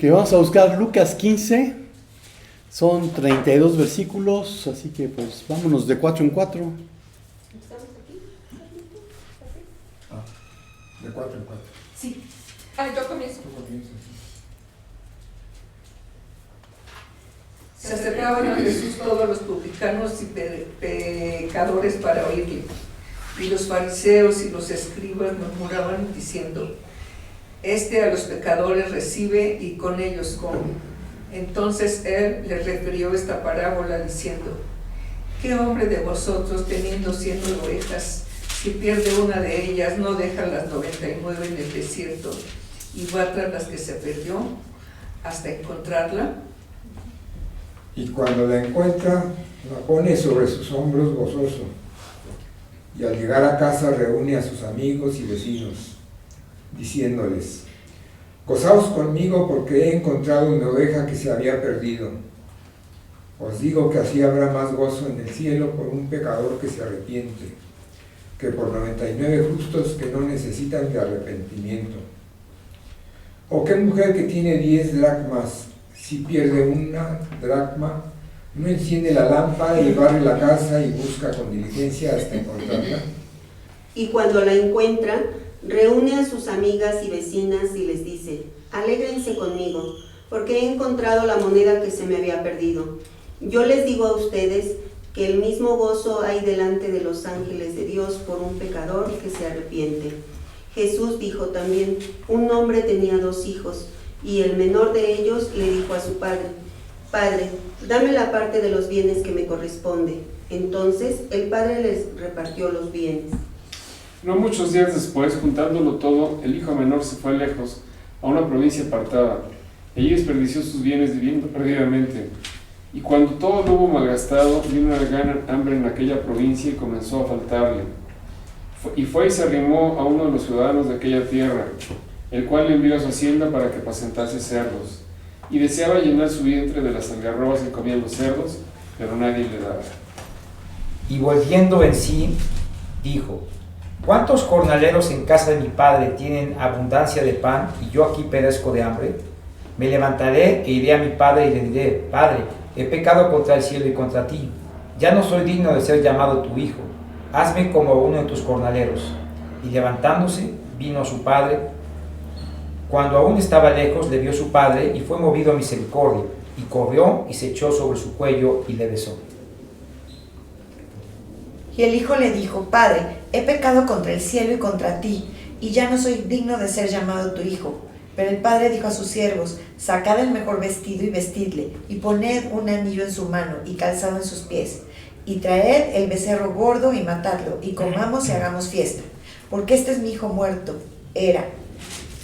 Ok, vamos a buscar Lucas 15. Son 32 versículos, así que pues vámonos de 4 en 4. ¿Estamos aquí? De 4 en 4. Sí. Yo comienzo. Se acercaban a Jesús todos los publicanos y pecadores para oírle. Y los fariseos y los escribas murmuraban diciendo: Este a los pecadores recibe y con ellos come. Entonces él les refirió esta parábola diciendo: ¿Qué hombre de vosotros, teniendo 100 ovejas, si pierde una de ellas, no deja las 99 en el desierto y va tras las que se perdió hasta encontrarla? Y cuando la encuentra, la pone sobre sus hombros gozoso. Y al llegar a casa reúne a sus amigos y vecinos, diciéndoles: Gozaos conmigo porque he encontrado una oveja que se había perdido. Os digo que así habrá más gozo en el cielo por un pecador que se arrepiente, que por 99 justos que no necesitan de arrepentimiento. ¿O qué mujer que tiene 10 dracmas, si pierde una dracma, no enciende la lámpara y barre la casa y busca con diligencia hasta encontrarla? Y cuando la encuentra, reúne a sus amigas y vecinas y les dice: Alégrense conmigo, porque he encontrado la moneda que se me había perdido. Yo les digo a ustedes que el mismo gozo hay delante de los ángeles de Dios por un pecador que se arrepiente. Jesús dijo también: un hombre tenía 2 hijos, y el menor de ellos le dijo a su padre: Padre, dame la parte de los bienes que me corresponde. Entonces el padre les repartió los bienes. No muchos días después, juntándolo todo, el hijo menor se fue lejos, a una provincia apartada. Allí desperdició sus bienes viviendo perdidamente. Y cuando todo lo hubo malgastado, vino una gran hambre en aquella provincia y comenzó a faltarle. Y fue y se arrimó a uno de los ciudadanos de aquella tierra, el cual le envió a su hacienda para que apacentase cerdos. Y deseaba llenar su vientre de las algarrobas que comían los cerdos, pero nadie le daba. Y volviendo en sí, dijo: ¿Cuántos jornaleros en casa de mi padre tienen abundancia de pan y yo aquí perezco de hambre? Me levantaré e iré a mi padre y le diré: Padre, he pecado contra el cielo y contra ti. Ya no soy digno de ser llamado tu hijo. Hazme como uno de tus jornaleros. Y levantándose, vino a su padre. Cuando aún estaba lejos, le vio su padre y fue movido a misericordia. Y corrió y se echó sobre su cuello y le besó. Y el hijo le dijo: Padre, he pecado contra el cielo y contra ti, y ya no soy digno de ser llamado tu hijo. Pero el padre dijo a sus siervos: Sacad el mejor vestido y vestidle, y poned un anillo en su mano y calzado en sus pies, y traed el becerro gordo y matadlo, y comamos y hagamos fiesta. Porque este es mi hijo muerto, era,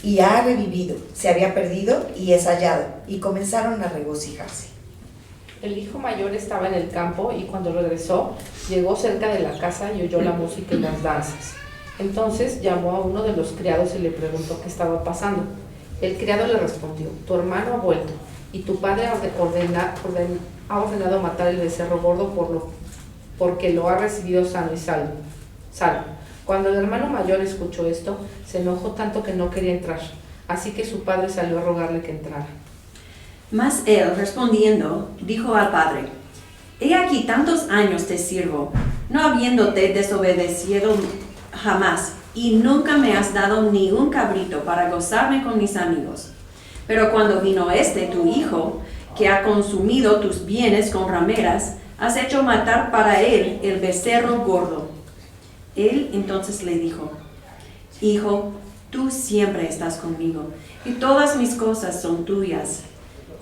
y ha revivido, se había perdido y es hallado. Y comenzaron a regocijarse. El hijo mayor estaba en el campo y cuando regresó, llegó cerca de la casa y oyó la música y las danzas. Entonces llamó a uno de los criados y le preguntó qué estaba pasando. El criado le respondió: Tu hermano ha vuelto, y tu padre ha ordenado matar el becerro gordo porque lo ha recibido sano y salvo. Cuando el hermano mayor escuchó esto, se enojó tanto que no quería entrar. Así que su padre salió a rogarle que entrara. Mas él, respondiendo, dijo al padre: He aquí tantos años te sirvo, no habiéndote desobedecido jamás, y nunca me has dado ni un cabrito para gozarme con mis amigos. Pero cuando vino tu hijo, que ha consumido tus bienes con rameras, has hecho matar para él el becerro gordo. Él entonces le dijo: Hijo, tú siempre estás conmigo, y todas mis cosas son tuyas.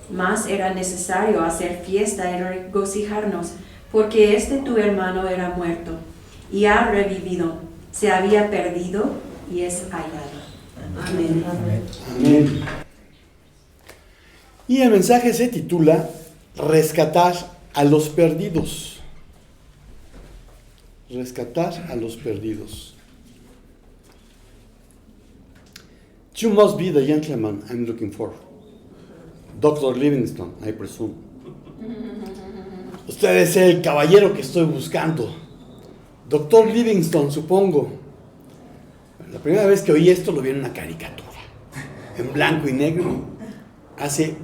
Mas era necesario hacer fiesta y regocijarnos, porque tu hermano era muerto, y ha revivido, se había perdido, y es hallado. Amén. Amén. Y el mensaje se titula Rescatar a los perdidos. Rescatar a los perdidos. You must be the gentleman I'm looking for. Dr. Livingstone, I presume. Usted es el caballero que estoy buscando. Dr. Livingstone, supongo. La primera vez que oí esto lo vi en una caricatura, en blanco y negro, Hace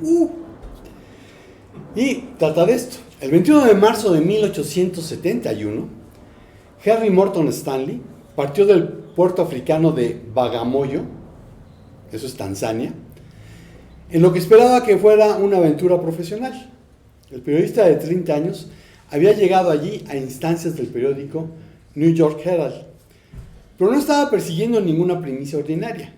Y trata de esto. El 21 de marzo de 1871, Henry Morton Stanley partió del puerto africano de Bagamoyo, eso es Tanzania, en lo que esperaba que fuera una aventura profesional. El periodista de 30 años había llegado allí a instancias del periódico New York Herald, pero no estaba persiguiendo ninguna primicia ordinaria.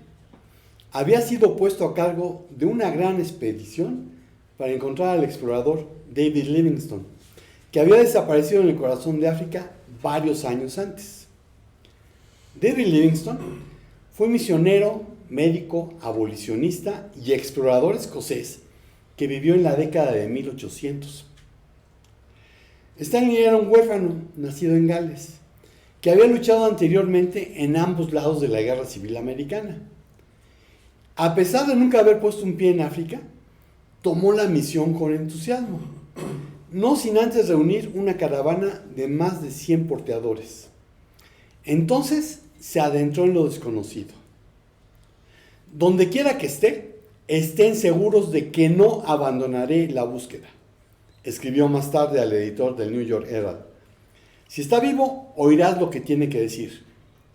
Había sido puesto a cargo de una gran expedición para encontrar al explorador David Livingstone, que había desaparecido en el corazón de África varios años antes. David Livingstone fue misionero, médico, abolicionista y explorador escocés que vivió en la década de 1800. Stanley era un huérfano nacido en Gales, que había luchado anteriormente en ambos lados de la Guerra Civil Americana. A pesar de nunca haber puesto un pie en África, tomó la misión con entusiasmo, no sin antes reunir una caravana de más de 100 porteadores. Entonces se adentró en lo desconocido. Donde quiera que esté, estén seguros de que no abandonaré la búsqueda, escribió más tarde al editor del New York Herald. Si está vivo, oirás lo que tiene que decir.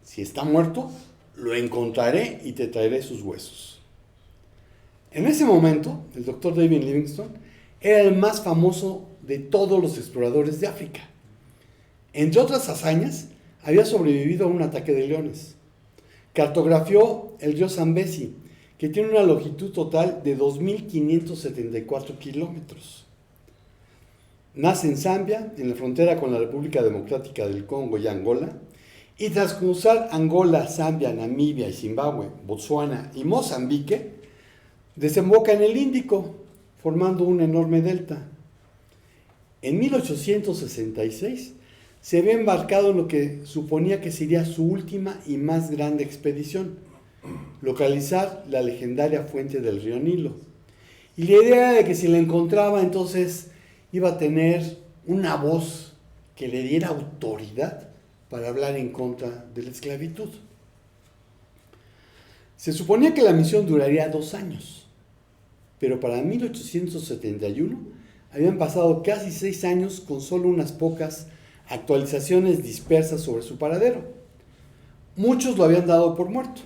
Si está muerto, lo encontraré y te traeré sus huesos. En ese momento, el doctor David Livingstone era el más famoso de todos los exploradores de África. Entre otras hazañas, había sobrevivido a un ataque de leones. Cartografió el río Zambezi, que tiene una longitud total de 2.574 kilómetros. Nace en Zambia, en la frontera con la República Democrática del Congo y Angola, y tras cruzar Angola, Zambia, Namibia y Zimbabue, Botsuana y Mozambique, desemboca en el Índico, formando un enorme delta. En 1866 se había embarcado en lo que suponía que sería su última y más grande expedición, localizar la legendaria fuente del río Nilo. Y la idea de que si la encontraba, entonces iba a tener una voz que le diera autoridad para hablar en contra de la esclavitud. Se suponía que la misión duraría 2 años, pero para 1871 habían pasado casi 6 años con solo unas pocas actualizaciones dispersas sobre su paradero. Muchos lo habían dado por muerto.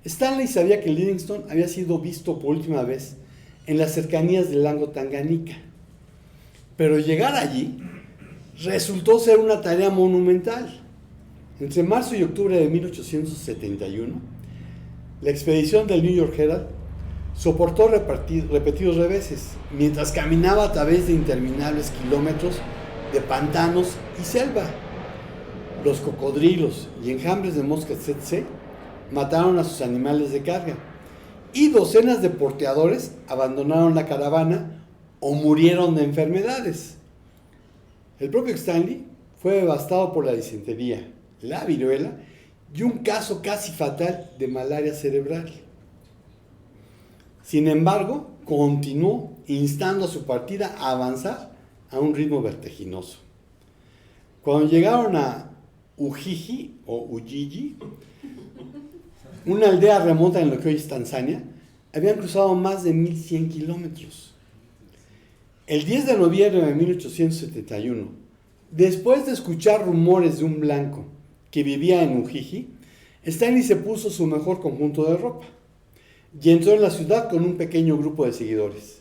Stanley sabía que Livingstone había sido visto por última vez en las cercanías del lago Tanganica, pero llegar allí resultó ser una tarea monumental. Entre marzo y octubre de 1871, la expedición del New York Herald soportó repetidos reveses mientras caminaba a través de interminables kilómetros de pantanos y selva. Los cocodrilos y enjambres de moscas tsetse mataron a sus animales de carga y docenas de porteadores abandonaron la caravana o murieron de enfermedades. El propio Stanley fue devastado por la disentería, la viruela y un caso casi fatal de malaria cerebral. Sin embargo, continuó instando a su partida a avanzar a un ritmo vertiginoso. Cuando llegaron a Ujiji o Ujiji, una aldea remota en lo que hoy es Tanzania, habían cruzado más de 1.100 kilómetros. El 10 de noviembre de 1871, después de escuchar rumores de un blanco que vivía en Ujiji, Stanley se puso su mejor conjunto de ropa y entró en la ciudad con un pequeño grupo de seguidores.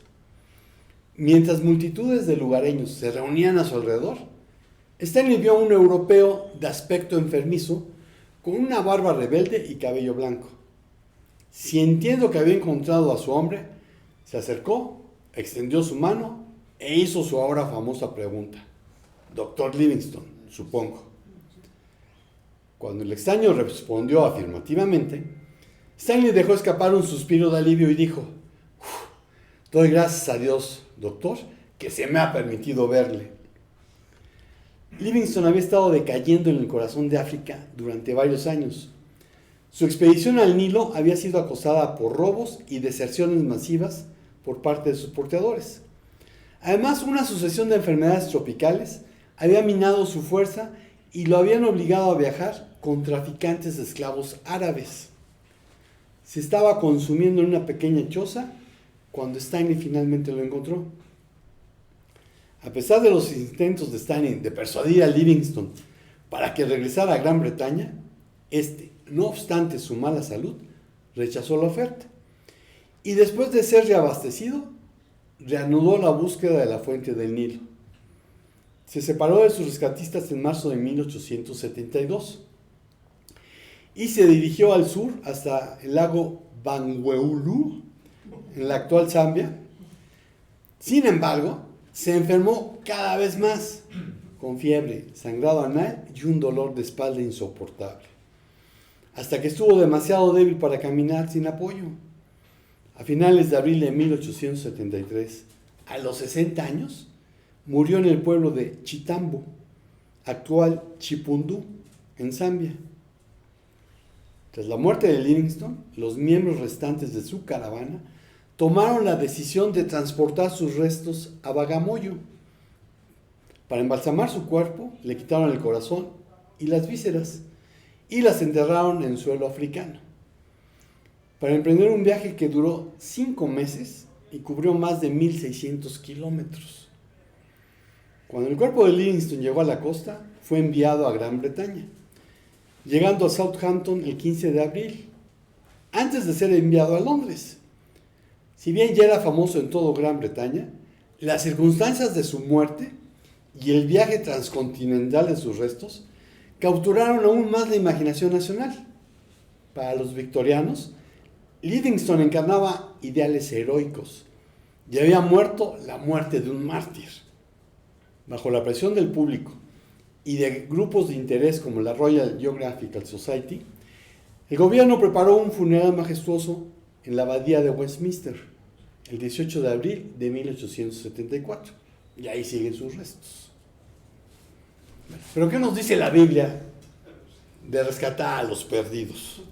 Mientras multitudes de lugareños se reunían a su alrededor, Stanley vio a un europeo de aspecto enfermizo con una barba rebelde y cabello blanco. Sintiendo que había encontrado a su hombre, se acercó, extendió su mano e hizo su ahora famosa pregunta: «Doctor Livingstone, supongo». Cuando el extraño respondió afirmativamente, Stanley dejó escapar un suspiro de alivio y dijo: «Doy gracias a Dios, doctor, que se me ha permitido verle». Livingstone había estado decayendo en el corazón de África durante varios años. Su expedición al Nilo había sido acosada por robos y deserciones masivas por parte de sus porteadores. Además, una sucesión de enfermedades tropicales había minado su fuerza y lo habían obligado a viajar con traficantes de esclavos árabes. Se estaba consumiendo en una pequeña choza cuando Stanley finalmente lo encontró. A pesar de los intentos de Stanley de persuadir a Livingstone para que regresara a Gran Bretaña, no obstante su mala salud, rechazó la oferta. Y después de ser reabastecido, reanudó la búsqueda de la fuente del Nilo. Se separó de sus rescatistas en marzo de 1872 y se dirigió al sur hasta el lago Bangweulu, en la actual Zambia. Sin embargo, se enfermó cada vez más, con fiebre, sangrado anal y un dolor de espalda insoportable, hasta que estuvo demasiado débil para caminar sin apoyo. A finales de abril de 1873, a los 60 años, murió en el pueblo de Chitambo, actual Chipundú, en Zambia. Tras la muerte de Livingstone, los miembros restantes de su caravana tomaron la decisión de transportar sus restos a Bagamoyo. Para embalsamar su cuerpo, le quitaron el corazón y las vísceras y las enterraron en suelo africano. Para emprender un viaje que duró 5 meses y cubrió más de 1.600 kilómetros. Cuando el cuerpo de Livingstone llegó a la costa, fue enviado a Gran Bretaña, llegando a Southampton el 15 de abril, antes de ser enviado a Londres. Si bien ya era famoso en todo Gran Bretaña, las circunstancias de su muerte y el viaje transcontinental de sus restos capturaron aún más la imaginación nacional. Para los victorianos, Livingstone encarnaba ideales heroicos y había muerto la muerte de un mártir. Bajo la presión del público y de grupos de interés como la Royal Geographical Society, el gobierno preparó un funeral majestuoso en la abadía de Westminster, el 18 de abril de 1874. Y ahí siguen sus restos. Pero ¿qué nos dice la Biblia de rescatar a los perdidos?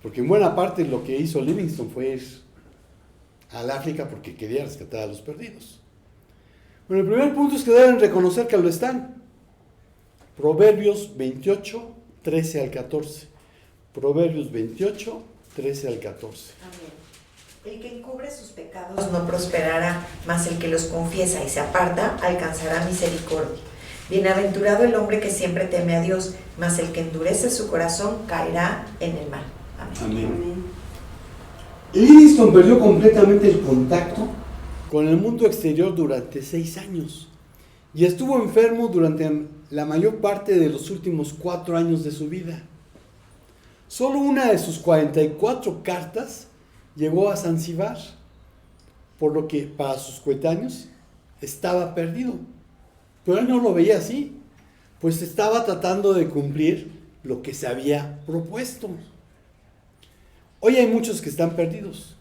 Porque en buena parte lo que hizo Livingstone fue ir al África porque quería rescatar a los perdidos. Bueno, el primer punto es que deben reconocer que lo están. Proverbios 28, 13 al 14. Proverbios 28, 13 al 14. Amén. El que encubre sus pecados no prosperará, mas el que los confiesa y se aparta alcanzará misericordia. Bienaventurado el hombre que siempre teme a Dios, mas el que endurece su corazón caerá en el mal. Amén. Amén. Livingstone perdió completamente el contacto con el mundo exterior durante 6 años y estuvo enfermo durante la mayor parte de los últimos 4 años de su vida. Solo una de sus 44 cartas llegó a Zanzíbar, por lo que para sus coetáneos estaba perdido. Pero él no lo veía así, pues estaba tratando de cumplir lo que se había propuesto. Hoy hay muchos que están perdidos,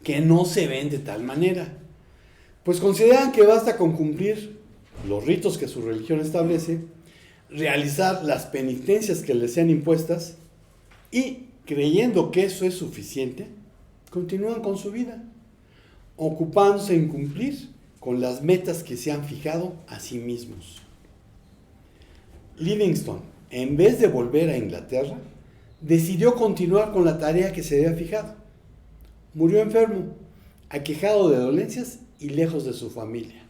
que no se ven de tal manera, pues consideran que basta con cumplir los ritos que su religión establece, realizar las penitencias que les sean impuestas y, creyendo que eso es suficiente, continúan con su vida, ocupándose en cumplir con las metas que se han fijado a sí mismos. Livingstone, en vez de volver a Inglaterra, decidió continuar con la tarea que se había fijado. Murió enfermo, aquejado de dolencias y lejos de su familia.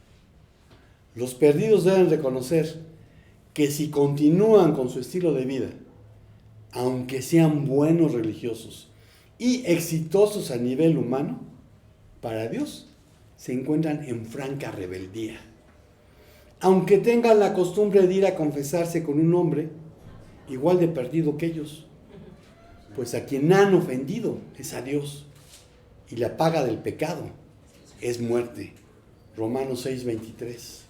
Los perdidos deben reconocer que si continúan con su estilo de vida, aunque sean buenos religiosos y exitosos a nivel humano, para Dios se encuentran en franca rebeldía. Aunque tengan la costumbre de ir a confesarse con un hombre igual de perdido que ellos, pues a quien han ofendido es a Dios, y la paga del pecado es muerte. Romanos 6:23.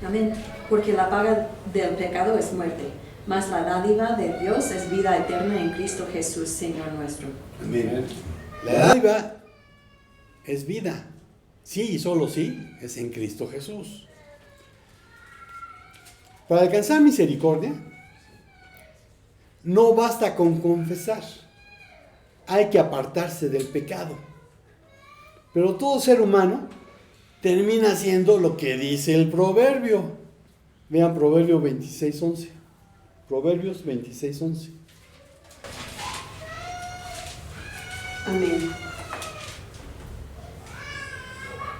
Amén. Porque la paga del pecado es muerte, mas la dádiva de Dios es vida eterna en Cristo Jesús, Señor nuestro. Amén. La dádiva es vida. Sí y solo sí es en Cristo Jesús. Para alcanzar misericordia, no basta con confesar. Hay que apartarse del pecado. Pero todo ser humano termina haciendo lo que dice el proverbio. Vean Proverbios 26:11. Proverbios 26:11. Amén.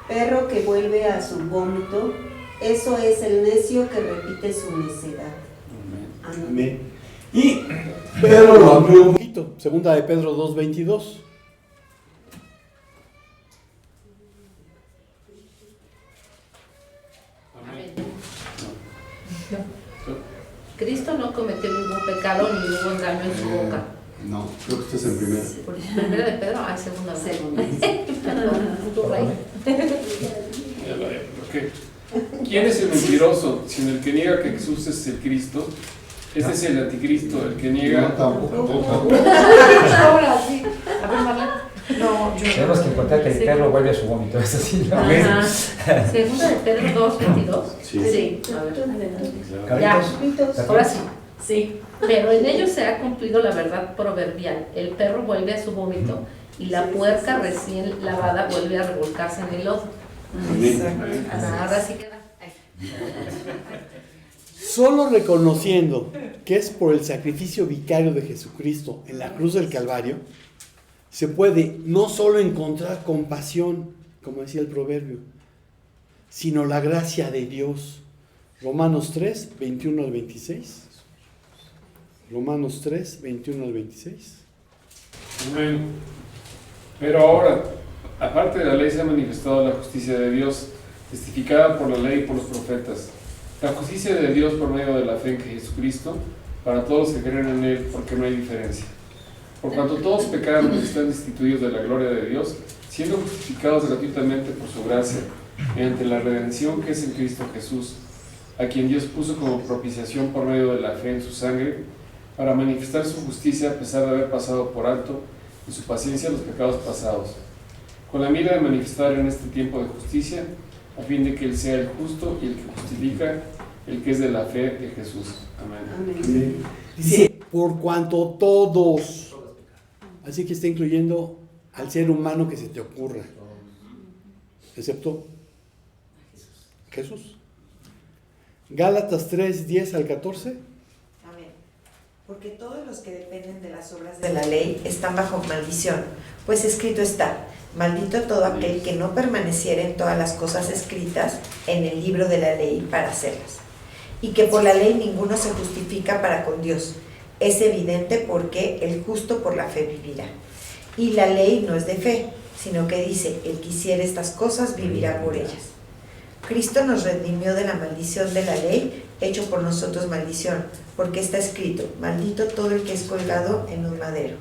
Perro que vuelve a su vómito, eso es el necio que repite su necedad. Amén. Amén. Y Pedro lo amplió un poquito. Segunda de Pedro 2:22. Amén. Cristo no cometió ningún pecado ni hubo engaño en su boca. No, creo que estás en primera. Por primera de Pedro, segunda. Segunda. Perdón, futuro rey. Ok. ¿Quién es el mentiroso? Sino el que niega que Jesús es el Cristo. Este es el anticristo, el que niega. Ahora sí. A ver, Marlene. No, yo. Tenemos que encontrar que el perro vuelve a su vómito. Es así, ¿no? Ajá. Segunda de Pedro 2:22. Sí. A ver. Carlitos, Ahora sí. Sí. Pero en ellos se ha cumplido la verdad proverbial. El perro vuelve a su vómito y la puerca recién lavada vuelve a revolcarse en el lodo. Ahora sí queda. Solo reconociendo que es por el sacrificio vicario de Jesucristo en la cruz del Calvario, se puede no solo encontrar compasión, como decía el proverbio, sino la gracia de Dios. Romanos 3, 21 al 26. Romanos 3, 21 al 26. Amén. Pero ahora, aparte de la ley, se ha manifestado la justicia de Dios, testificada por la ley y por los profetas. La justicia de Dios por medio de la fe en Jesucristo, para todos los que creen en Él, porque no hay diferencia. Por cuanto todos pecaron y están destituidos de la gloria de Dios, siendo justificados gratuitamente por su gracia, mediante la redención que es en Cristo Jesús, a quien Dios puso como propiciación por medio de la fe en su sangre, para manifestar su justicia a pesar de haber pasado por alto en su paciencia los pecados pasados, con la mira de manifestar en este tiempo de justicia, a fin de que Él sea el justo y el que justifica, el que es de la fe de Jesús. Amén. Amén. Dice, por cuanto todos, así que está incluyendo al ser humano que se te ocurra, excepto Jesús. Gálatas 3, 10 al 14. Amén. Porque todos los que dependen de las obras de la ley están bajo maldición, pues escrito está: maldito todo aquel que no permaneciera en todas las cosas escritas en el libro de la ley para hacerlas. Y que por la ley ninguno se justifica para con Dios. Es evidente porque el justo por la fe vivirá. Y la ley no es de fe, sino que dice: el que hiciere estas cosas vivirá por ellas. Cristo nos redimió de la maldición de la ley, hecho por nosotros maldición, porque está escrito: maldito todo el que es colgado en un madero.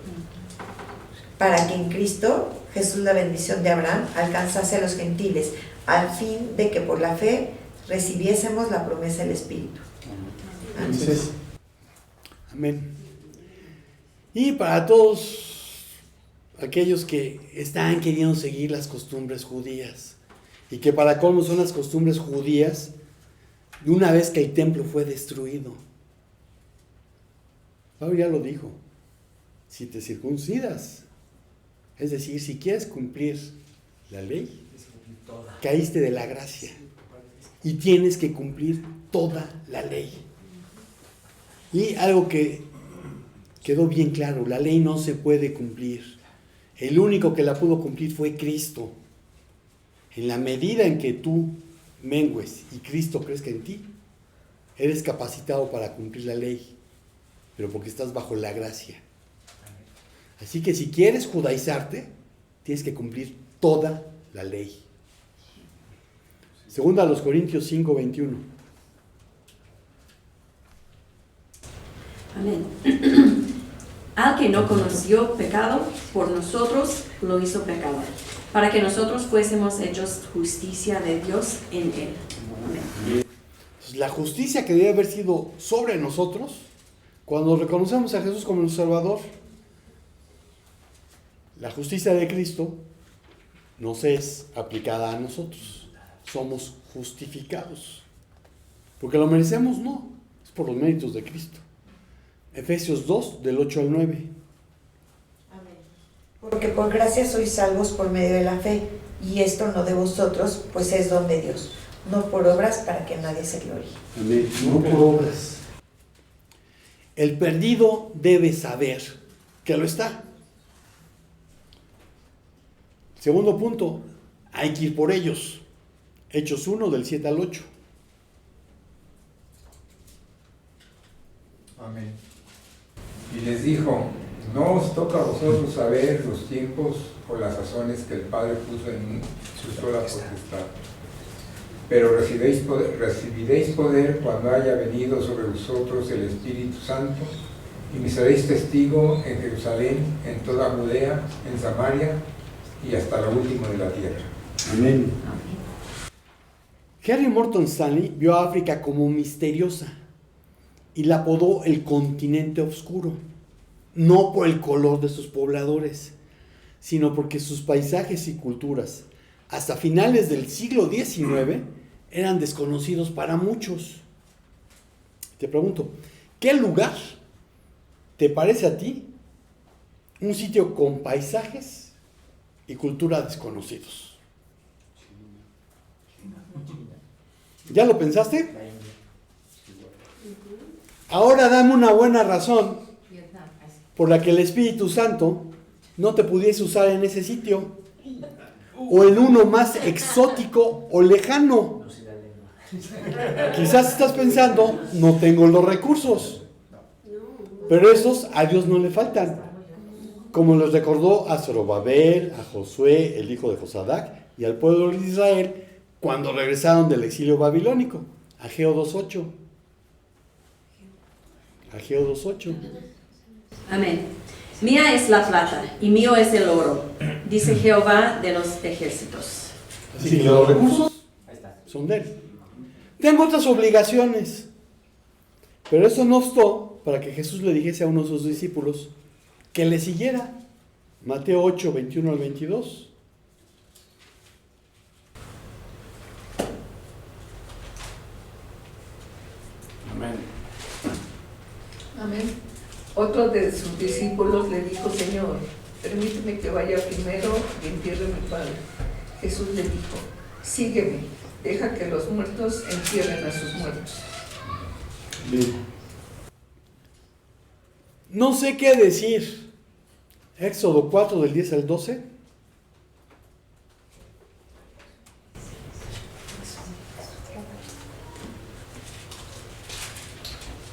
Para que en Cristo Jesús la bendición de Abraham alcanzase a los gentiles, al fin de que por la fe recibiésemos la promesa del Espíritu. Amén. Amén. Y para todos aquellos que están queriendo seguir las costumbres judías, y que para colmo son las costumbres judías de una vez que el templo fue destruido. Pablo ya lo dijo: si te circuncidas, es decir, si quieres cumplir la ley, caíste de la gracia y tienes que cumplir toda la ley. Y algo que quedó bien claro: la ley no se puede cumplir. El único que la pudo cumplir fue Cristo. En la medida en que tú mengues y Cristo crezca en ti, eres capacitado para cumplir la ley, pero porque estás bajo la gracia. Así que si quieres judaizarte, tienes que cumplir toda la ley. Segunda a los Corintios 5, 21. Amén. Al que no conoció pecado, por nosotros lo hizo pecado, para que nosotros fuésemos hechos justicia de Dios en él. Amén. La justicia que debe haber sido sobre nosotros, cuando reconocemos a Jesús como nuestro Salvador, la justicia de Cristo nos es aplicada a nosotros. Somos justificados. Porque lo merecemos, no. Es por los méritos de Cristo. Efesios 2, del 8 al 9. Amén. Porque por gracia sois salvos por medio de la fe, y esto no de vosotros, pues es don de Dios, no por obras para que nadie se glorie. Amén. No por obras. El perdido debe saber que lo está. Segundo punto, hay que ir por ellos. Hechos 1, del 7 al 8. Amén. Y les dijo, no os toca a vosotros saber los tiempos o las sazones que el Padre puso en su sola potestad. Pero recibiréis poder cuando haya venido sobre vosotros el Espíritu Santo, y me seréis testigo en Jerusalén, en toda Judea, en Samaria y hasta lo último de la tierra. Amén. Henry Morton Stanley vio a África como misteriosa y la apodó el continente oscuro, no por el color de sus pobladores, sino porque sus paisajes y culturas, hasta finales del siglo XIX, eran desconocidos para muchos. Te pregunto, ¿qué lugar te parece a ti un sitio con paisajes y cultura desconocidos? ¿Ya lo pensaste? Ahora dame una buena razón por la que el Espíritu Santo no te pudiese usar en ese sitio, o en uno más exótico o lejano. Quizás estás pensando, no tengo los recursos, pero esos a Dios no le faltan, como les recordó a Zorobabel, a Josué, el hijo de Josadac, y al pueblo de Israel cuando regresaron del exilio babilónico. Ageo 2.8. Ageo 2.8. Amén. Mía es la plata y mío es el oro, dice Jehová de los ejércitos. Así que los recursos son de él. Tengo otras obligaciones, pero eso no obstó para que Jesús le dijese a uno de sus discípulos que le siguiera. Mateo 8, 21 al 22. Amén. Amén. Otro de sus discípulos le dijo, Señor, permíteme que vaya primero y entierre a mi padre. Jesús le dijo, sígueme, deja que los muertos entierren a sus muertos. Bien. No sé qué decir. Éxodo 4, del 10 al 12.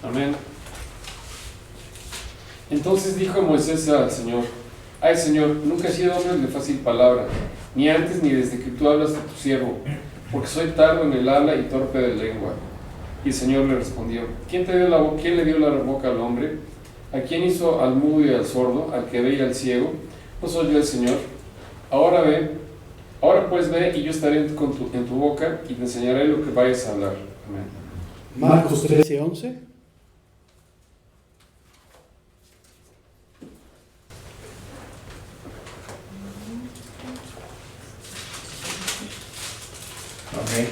Amén. Entonces dijo Moisés al Señor, ay Señor, nunca he sido hombre de fácil palabra, ni antes ni desde que tú hablas a tu siervo, porque soy tardo en el habla y torpe de lengua. Y el Señor le respondió, ¿quién le dio la boca al hombre? ¿A quién hizo al mudo y al sordo, al que ve y al ciego? ¿No soy yo el Señor? Ahora pues ve y yo estaré en tu boca y te enseñaré lo que vayas a hablar. Amén. Marcos 13, 11. Amén.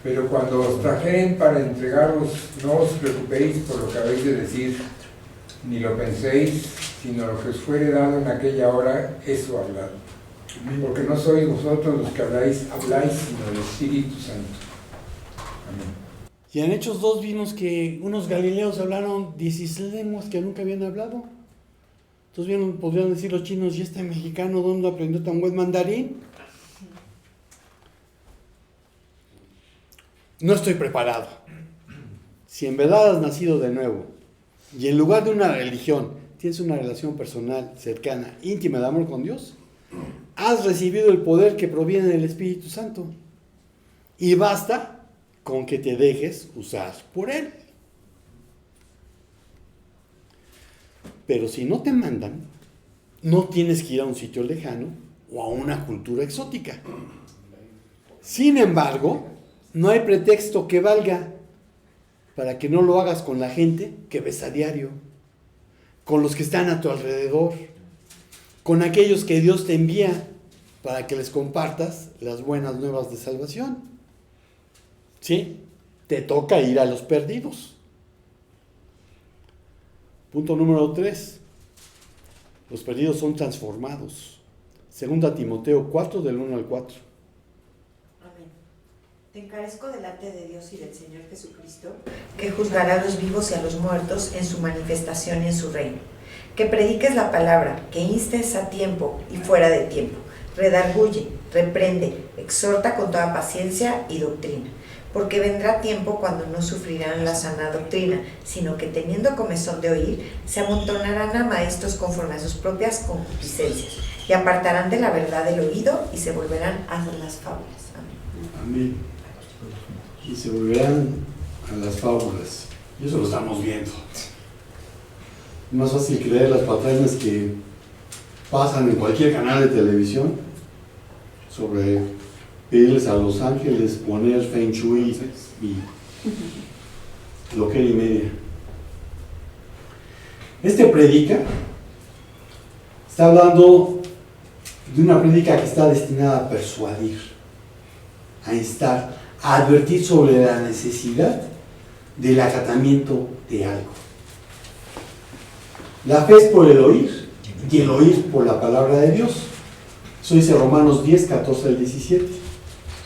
Pero cuando os trajeren para entregaros, no os preocupéis por lo que habéis de decir, ni lo penséis, sino lo que os fuere dado en aquella hora, eso hablad. Porque no sois vosotros los que habláis, sino el Espíritu Santo. Amén. Y en Hechos 2 vimos que unos galileos hablaron 16 lenguas que nunca habían hablado. Entonces podrían decir los chinos, ¿y este mexicano dónde aprendió tan buen mandarín? No estoy preparado. Si en verdad has nacido de nuevo y en lugar de una religión tienes una relación personal, cercana, íntima de amor con Dios, has recibido el poder que proviene del Espíritu Santo. Y basta con que te dejes usar por Él. Pero si no te mandan, no tienes que ir a un sitio lejano o a una cultura exótica. Sin embargo, no hay pretexto que valga para que no lo hagas con la gente que ves a diario, con los que están a tu alrededor, con aquellos que Dios te envía para que les compartas las buenas nuevas de salvación. ¿Sí? Te toca ir a los perdidos. Punto número 3. Los perdidos son transformados. 2 Timoteo 4, del 1 al 4. Te encarezco delante de Dios y del Señor Jesucristo, que juzgará a los vivos y a los muertos en su manifestación y en su reino. Que prediques la palabra, que instes a tiempo y fuera de tiempo, redarguye, reprende, exhorta con toda paciencia y doctrina. Porque vendrá tiempo cuando no sufrirán la sana doctrina, sino que teniendo comezón de oír, se amontonarán a maestros conforme a sus propias concupiscencias, y apartarán de la verdad el oído y se volverán a las fábulas. Amén. Amén. Y se volverán a las fábulas. Y eso lo estamos viendo. Es más fácil creer las patrañas que pasan en cualquier canal de televisión sobre pedirles a los ángeles poner Feng Shui y lo que y media. Este predica está hablando de una prédica que está destinada a persuadir, a instar, a advertir sobre la necesidad del acatamiento de algo. La fe es por el oír y el oír por la palabra de Dios. Eso dice Romanos 10, 14 al 17.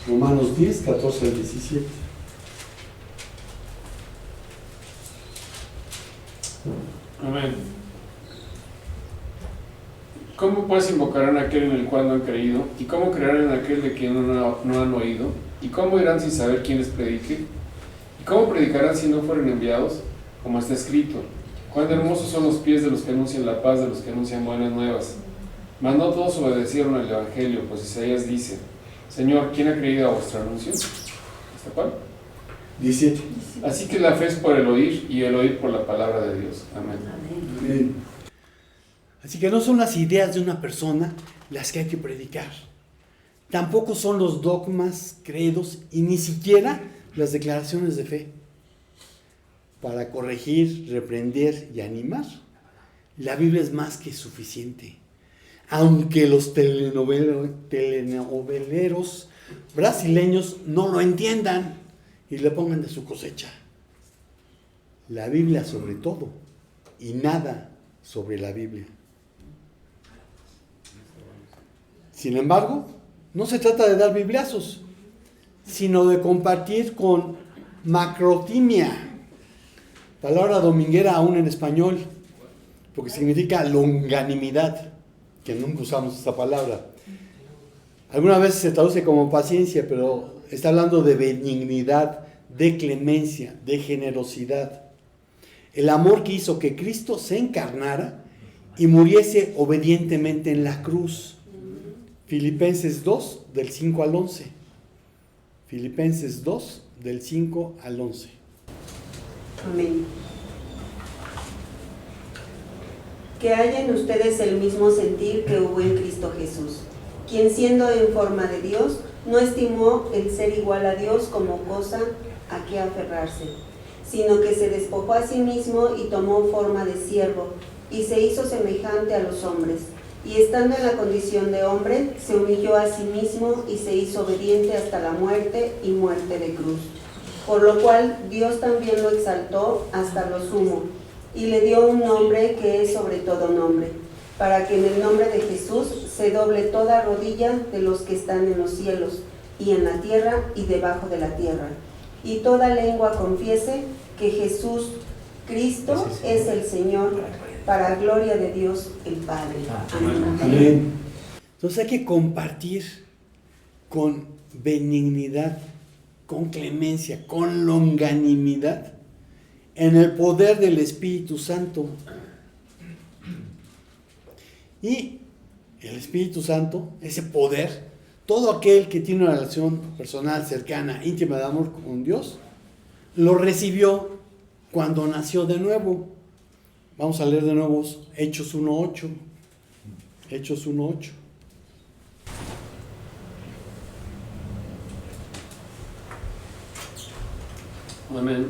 Romanos 10, 14 al 17. Amén. ¿Cómo pues invocarán a aquel en el cual no han creído? ¿Y cómo creerán en aquel de quien no han oído? ¿Y cómo irán sin saber quién les predique? ¿Y cómo predicarán si no fueren enviados? Como está escrito: cuán hermosos son los pies de los que anuncian la paz, de los que anuncian buenas nuevas. Mas no todos obedecieron al Evangelio, pues Isaías dice: Señor, ¿quién ha creído a vuestro anuncio? ¿Hasta cuál? 17. Así que la fe es por el oír, y el oír por la palabra de Dios. Amén. Amén. Así que no son las ideas de una persona las que hay que predicar. Tampoco son los dogmas, credos y ni siquiera las declaraciones de fe. Para corregir, reprender y animar, la Biblia es más que suficiente. Aunque los telenoveleros brasileños no lo entiendan y le pongan de su cosecha. La Biblia sobre todo y nada sobre la Biblia. Sin embargo, no se trata de dar bibliazos, sino de compartir con macrotimia, palabra dominguera aún en español, porque significa longanimidad, que nunca usamos esta palabra. Algunas veces se traduce como paciencia, pero está hablando de benignidad, de clemencia, de generosidad. El amor que hizo que Cristo se encarnara y muriese obedientemente en la cruz. Filipenses 2, del 5 al 11. Filipenses 2, del 5 al 11. Amén. Que haya en ustedes el mismo sentir que hubo en Cristo Jesús, quien siendo en forma de Dios, no estimó el ser igual a Dios como cosa a que aferrarse, sino que se despojó a sí mismo y tomó forma de siervo, y se hizo semejante a los hombres. Y estando en la condición de hombre, se humilló a sí mismo y se hizo obediente hasta la muerte y muerte de cruz. Por lo cual Dios también lo exaltó hasta lo sumo, y le dio un nombre que es sobre todo nombre, para que en el nombre de Jesús se doble toda rodilla de los que están en los cielos, y en la tierra y debajo de la tierra, y toda lengua confiese que Jesús Cristo es el Señor, para gloria de Dios el Padre. Amén. Amén. Entonces hay que compartir con benignidad, con clemencia, con longanimidad, en el poder del Espíritu Santo. Y el Espíritu Santo, ese poder, todo aquel que tiene una relación personal, cercana, íntima de amor con Dios, lo recibió cuando nació de nuevo. Vamos a leer de nuevo Hechos 1:8. Hechos 1:8. Amén.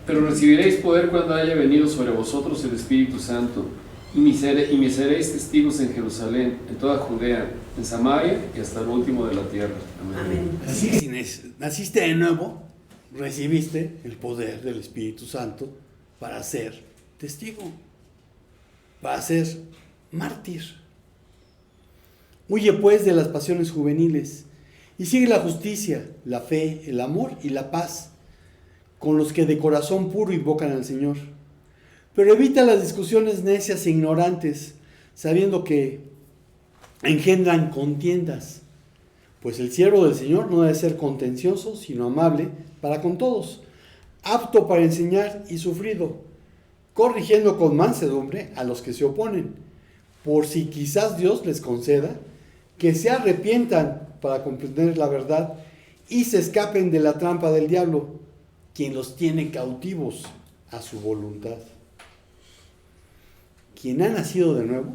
Pero recibiréis poder cuando haya venido sobre vosotros el Espíritu Santo, y me seréis testigos en Jerusalén, en toda Judea, en Samaria y hasta el último de la tierra. Amén. Así que si naciste de nuevo, recibiste el poder del Espíritu Santo para ser testigo, para ser mártir. Huye pues de las pasiones juveniles Y sigue la justicia, la fe, el amor y la paz con los que de corazón puro invocan al Señor. Pero evita las discusiones necias e ignorantes, sabiendo que engendran contiendas, pues el siervo del Señor no debe ser contencioso, sino amable para con todos, apto para enseñar y sufrido, corrigiendo con mansedumbre a los que se oponen, por si quizás Dios les conceda que se arrepientan para comprender la verdad y se escapen de la trampa del diablo, quien los tiene cautivos a su voluntad. Quien ha nacido de nuevo,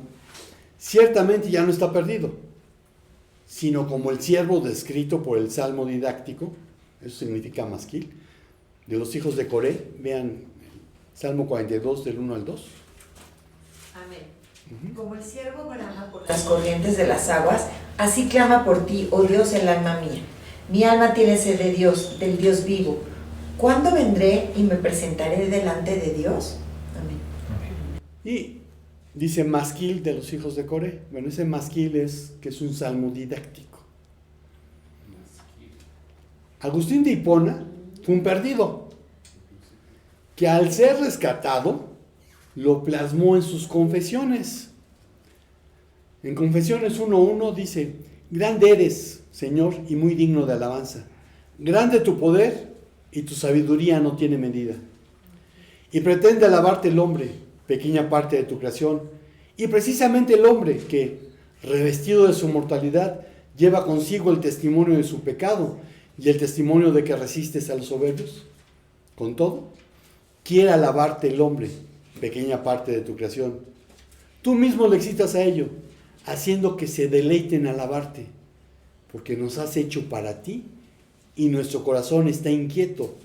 ciertamente ya no está perdido, sino como el siervo descrito por el Salmo didáctico, eso significa masquil, de los hijos de Coré. Vean Salmo 42 del 1 al 2. Amén. Como el siervo brama por las corrientes de las aguas, así clama por ti, oh Dios, el alma mía. Mi alma tiene sed de Dios, del Dios vivo. ¿Cuándo vendré y me presentaré delante de Dios? Amén. Y dice masquil de los hijos de Coré. Bueno, ese masquil es que es un salmo didáctico. Agustín de Hipona fue un perdido que al ser rescatado lo plasmó en sus confesiones. En Confesiones 1:1 dice: grande eres, Señor, y muy digno de alabanza. Grande tu poder y tu sabiduría no tiene medida. Y pretende alabarte el hombre, pequeña parte de tu creación, y precisamente el hombre que, revestido de su mortalidad, lleva consigo el testimonio de su pecado y el testimonio de que resistes a los soberbios. Con todo, quiere alabarte el hombre, pequeña parte de tu creación. Tú mismo le excitas a ello, haciendo que se deleite en alabarte, porque nos has hecho para ti y nuestro corazón está inquieto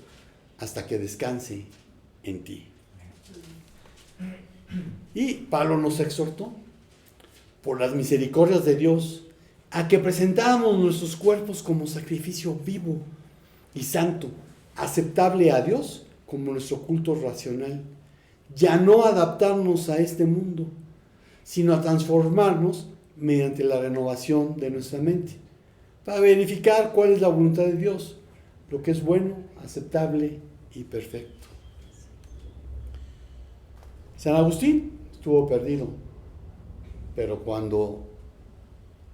hasta que descanse en ti. Y Pablo nos exhortó, por las misericordias de Dios, a que presentáramos nuestros cuerpos como sacrificio vivo y santo, aceptable a Dios como nuestro culto racional, ya no adaptarnos a este mundo, sino a transformarnos mediante la renovación de nuestra mente, para verificar cuál es la voluntad de Dios, lo que es bueno, aceptable y perfecto. San Agustín estuvo perdido, pero cuando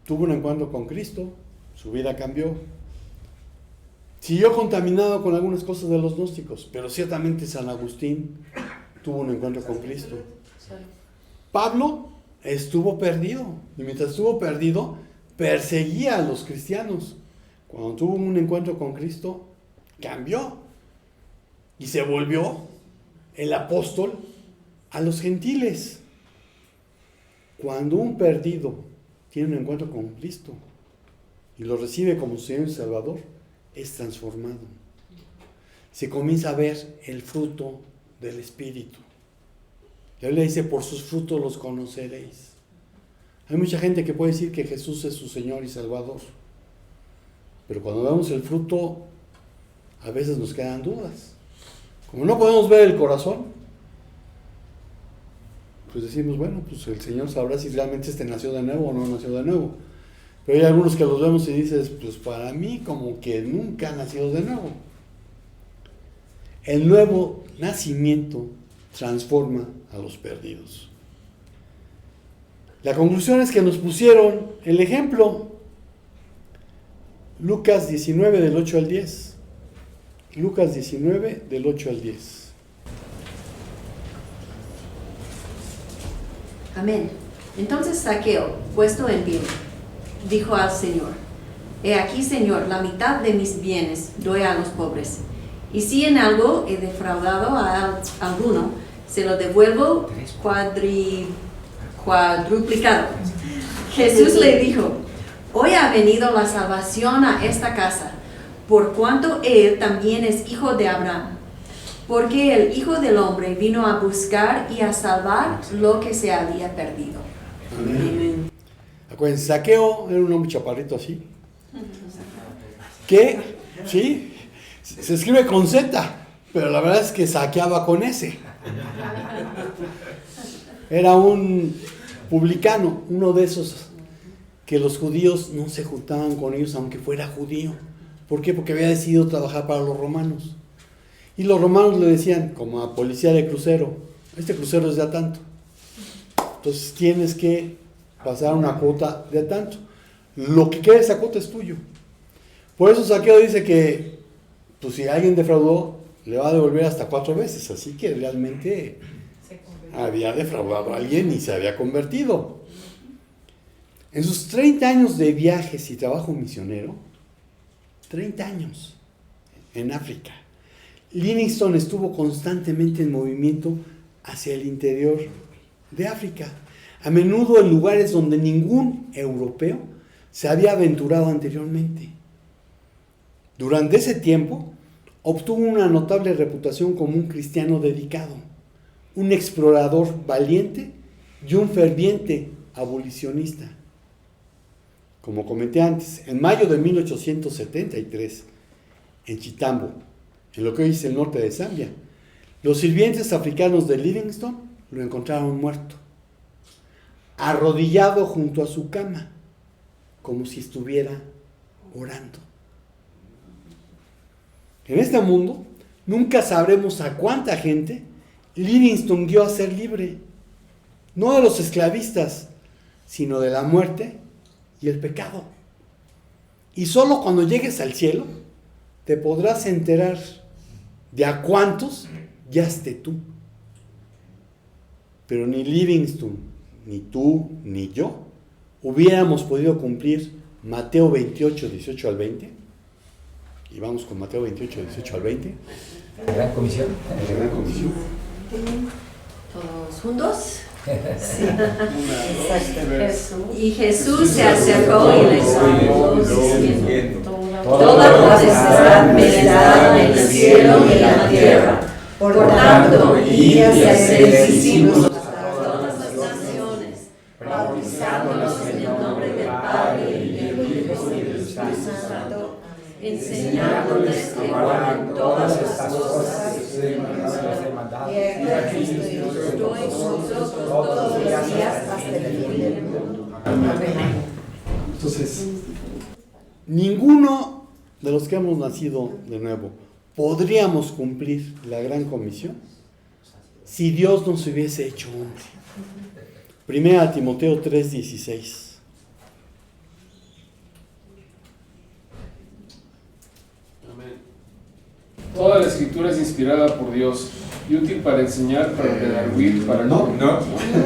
tuvo un encuentro con Cristo, su vida cambió. Siguió contaminado con algunas cosas de los gnósticos, pero ciertamente San Agustín tuvo un encuentro con Cristo. Pablo estuvo perdido, y mientras estuvo perdido, perseguía a los cristianos. Cuando tuvo un encuentro con Cristo, cambió y se volvió el apóstol a los gentiles. Cuando un perdido tiene un encuentro con Cristo y lo recibe como Señor y Salvador, es transformado. Se comienza a ver el fruto del Espíritu. La Biblia dice: por sus frutos los conoceréis. Hay mucha gente que puede decir que Jesús es su Señor y Salvador, pero cuando vemos el fruto, a veces nos quedan dudas. Como no podemos ver el corazón, pues decimos, bueno, pues el Señor sabrá si realmente nació de nuevo o no nació de nuevo. Pero hay algunos que los vemos y dices, pues para mí como que nunca ha nacido de nuevo. El nuevo nacimiento transforma a los perdidos. La conclusión es que nos pusieron el ejemplo. Lucas 19 del 8 al 10. Lucas 19 del 8 al 10. Amén. Entonces Zaqueo, puesto en pie, dijo al Señor: He aquí, Señor, la mitad de mis bienes doy a los pobres, y si en algo he defraudado a alguno, se lo devuelvo cuadruplicado. Jesús le dijo: Hoy ha venido la salvación a esta casa, por cuanto él también es hijo de Abraham. Porque el Hijo del Hombre vino a buscar y a salvar lo que se había perdido. Amén. Acuérdense, Zaqueo era un hombre chaparrito así, que, sí, se escribe con Z, pero la verdad es que saqueaba con S. Era un publicano, uno de esos que los judíos no se juntaban con ellos aunque fuera judío. ¿Por qué? Porque había decidido trabajar para los romanos. Y los romanos le decían, como a policía de crucero, este crucero es de a tanto. Entonces tienes que pasar una cuota de a tanto. Lo que queda de esa cuota es tuyo. Por eso Zaqueo dice que pues, si alguien defraudó, le va a devolver hasta 4 veces. Así que realmente había defraudado a alguien y se había convertido. En sus 30 años de viajes y trabajo misionero, 30 años en África, Livingstone estuvo constantemente en movimiento hacia el interior de África, a menudo en lugares donde ningún europeo se había aventurado anteriormente. Durante ese tiempo, obtuvo una notable reputación como un cristiano dedicado, un explorador valiente y un ferviente abolicionista. Como comenté antes, en mayo de 1873, en Chitambo, en lo que hoy es el norte de Zambia, los sirvientes africanos de Livingstone lo encontraron muerto, arrodillado junto a su cama, como si estuviera orando. En este mundo, nunca sabremos a cuánta gente Livingstone dio a ser libre, no de los esclavistas, sino de la muerte y el pecado. Y solo cuando llegues al cielo, te podrás enterar de a cuántos guiaste tú. Pero ni Livingstone, ni tú, ni yo, hubiéramos podido cumplir Mateo 28, 18 al 20. Y vamos con Mateo 28, 18 al 20. La gran comisión. La gran comisión. ¿Todos juntos? Sí, exacto. Y Jesús se acercó y les habló diciendo: Toda potestad me es dada en el cielo y en la tierra. Por tanto, id y haced discípulos a todas las naciones, bautizándolos en el nombre del Padre y del Hijo y del Espíritu Santo, enseñándoles que guarden todas estas cosas que os he mandado. Y aquí estoy todos los días hasta el fin del mundo. Amén. Entonces, ninguno de los que hemos nacido de nuevo podríamos cumplir la gran comisión si Dios nos hubiese hecho hombre. Primera Timoteo 3:16. Toda la escritura es inspirada por Dios y útil para enseñar, para redarguir, para... No.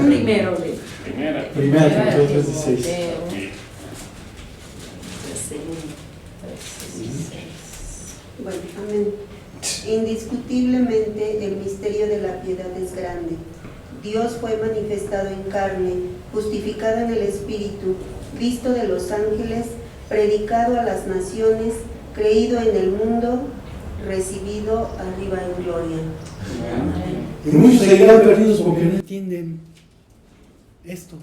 Primero, Primera. Primera Timoteo 3:16. Bueno, amén. Indiscutiblemente el misterio de la piedad es grande. Dios fue manifestado en carne, justificado en el Espíritu, visto de los ángeles, predicado a las naciones, creído en el mundo, recibido arriba en gloria. Y muchos se quedan perdidos porque no entienden esto.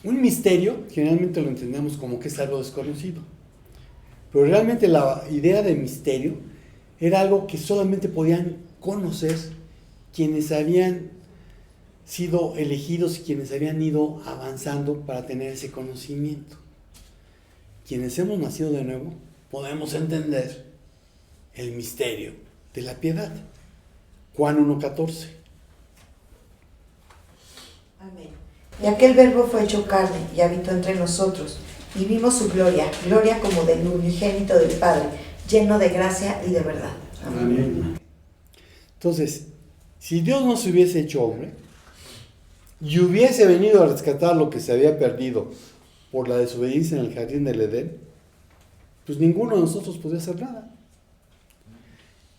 Un misterio, generalmente lo entendemos como que es algo desconocido. Pero realmente la idea de misterio era algo que solamente podían conocer quienes habían sido elegidos y quienes habían ido avanzando para tener ese conocimiento. Quienes hemos nacido de nuevo podemos entender el misterio de la piedad. Juan 1:14. Amén. Y aquel verbo fue hecho carne y habitó entre nosotros, y vimos su gloria, gloria como del unigénito del Padre, lleno de gracia y de verdad. Amén. Entonces, si Dios no se hubiese hecho hombre y hubiese venido a rescatar lo que se había perdido por la desobediencia en el jardín del Edén, pues ninguno de nosotros podría hacer nada.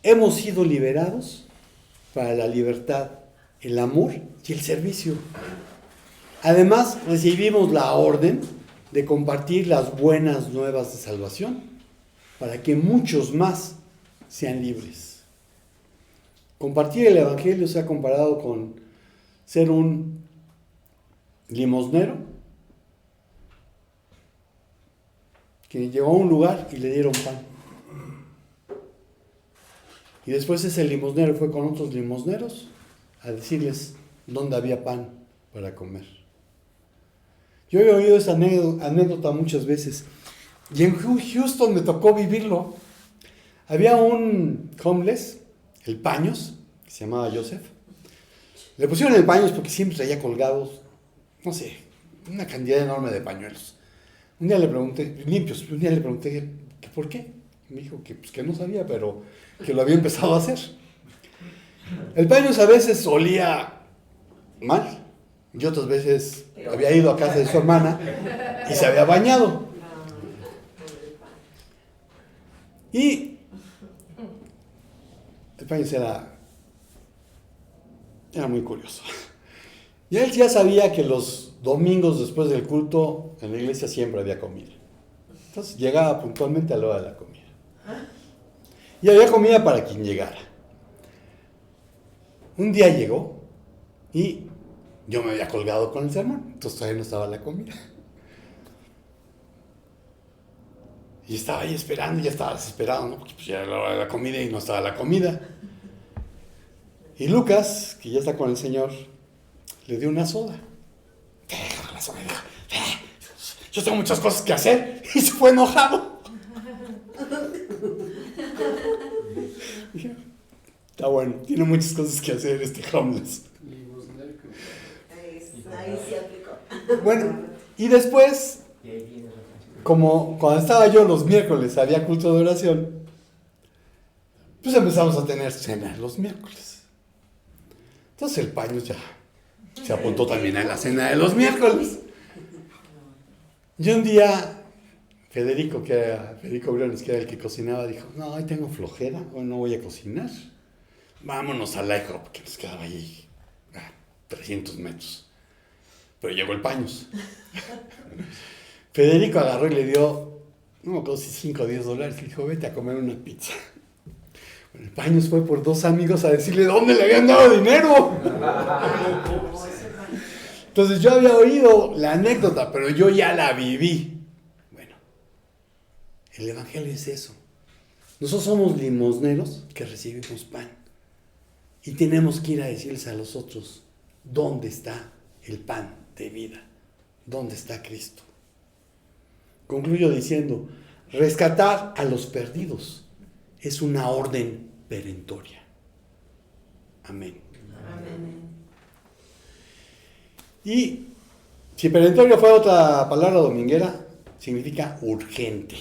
Hemos sido liberados para la libertad, el amor y el servicio. Además, recibimos la orden de compartir las buenas nuevas de salvación para que muchos más sean libres. Compartir el Evangelio se ha comparado con ser un limosnero que llegó a un lugar y le dieron pan. Y después ese limosnero fue con otros limosneros a decirles dónde había pan para comer. Yo he oído esa anécdota muchas veces. Y en Houston me tocó vivirlo. Había un homeless, el Paños, que se llamaba Joseph. Le pusieron el Paños porque siempre traía colgados, no sé, una cantidad enorme de pañuelos. Un día le pregunté, limpios, un día le pregunté que por qué. Y me dijo que, pues, que no sabía, pero que lo había empezado a hacer. El Paños a veces olía mal, y otras veces había ido a casa de su hermana y se había bañado. Y el Paños era muy curioso. Y él ya sabía que los domingos después del culto en la iglesia siempre había comida. Entonces llegaba puntualmente a la hora de la comida. Y había comida para quien llegara. Un día llegó y yo me había colgado con el sermón, entonces todavía no estaba la comida. Y estaba ahí esperando, ya estaba desesperado, ¿no? Porque pues ya era la hora de la comida y no estaba la comida. Y Lucas, que ya está con el Señor, le dio una soda. Déjame la soda, yo tengo muchas cosas que hacer. Y se fue enojado. Dije, está bueno, tiene muchas cosas que hacer este homeless. Ahí se aplicó. Bueno, y después, como cuando estaba yo los miércoles había culto de oración, pues empezamos a tener cena los miércoles. Entonces el Paños ya se apuntó también a la cena de los miércoles. Y un día, Federico Briones, que era el que cocinaba, dijo, no, hoy tengo flojera, hoy no voy a cocinar. Vámonos al IHOP, que nos quedaba ahí a 300 metros. Pero llegó el Paños. Federico agarró y le dio, no me acuerdo si $5 o $10, le dijo, vete a comer una pizza. Bueno, el Paños fue por 2 amigos a decirle dónde le habían dado dinero. Entonces yo había oído la anécdota, pero yo ya la viví. Bueno, el evangelio es eso. Nosotros somos limosneros que recibimos pan. Y tenemos que ir a decirles a los otros, ¿dónde está el pan de vida? ¿Dónde está Cristo? Concluyo diciendo, rescatar a los perdidos es una orden perentoria. Amén. Amén. Y si perentoria fue otra palabra dominguera, significa urgente.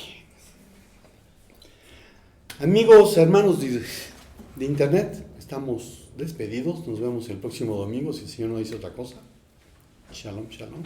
Amigos, hermanos de internet, estamos despedidos. Nos vemos el próximo domingo si el Señor no dice otra cosa. Shalom, shalom.